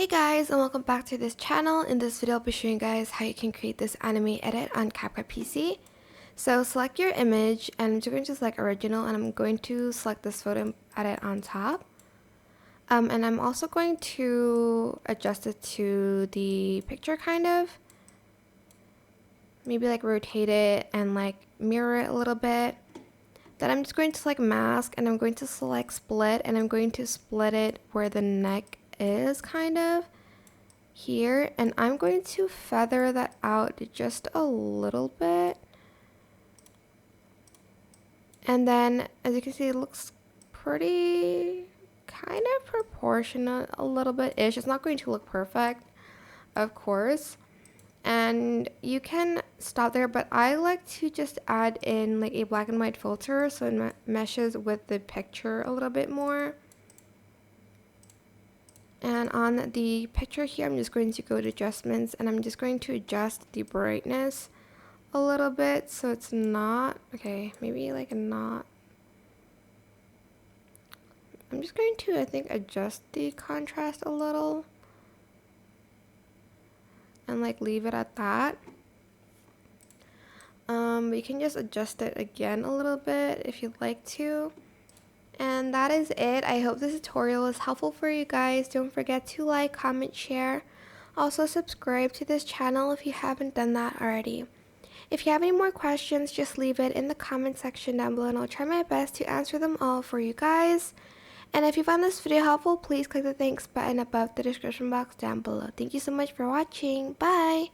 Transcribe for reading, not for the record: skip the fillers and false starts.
Hey guys, and welcome back to this channel. In this video I'll be showing you guys how you can create this anime edit on Capc PC. So select your image and I'm just going to select original and I'm going to select this photo and add it on top. And I'm also going to adjust it to the picture kind of. Maybe like rotate it and like mirror it a little bit. Then I'm just going to select mask and I'm going to select split and I'm going to split it where the neck is kind of here, and I'm going to feather that out just a little bit. And then as you can see, it looks pretty kind of proportionate a little bit ish. It's not going to look perfect, of course, and you can stop there, but I like to just add in like a black and white filter so it meshes with the picture a little bit more. And on the picture here, I'm just going to go to adjustments and I'm just going to adjust the brightness a little bit so it's not, okay, maybe like a not. I'm just going to, I think, adjust the contrast a little and like leave it at that. You can just adjust it again a little bit if you'd like to. And that is it. I hope this tutorial is helpful for you guys. Don't forget to like, comment, share. Also subscribe to this channel if you haven't done that already. If you have any more questions, just leave it in the comment section down below and I'll try my best to answer them all for you guys. And if you found this video helpful, please click the thanks button above the description box down below. Thank you so much for watching. Bye!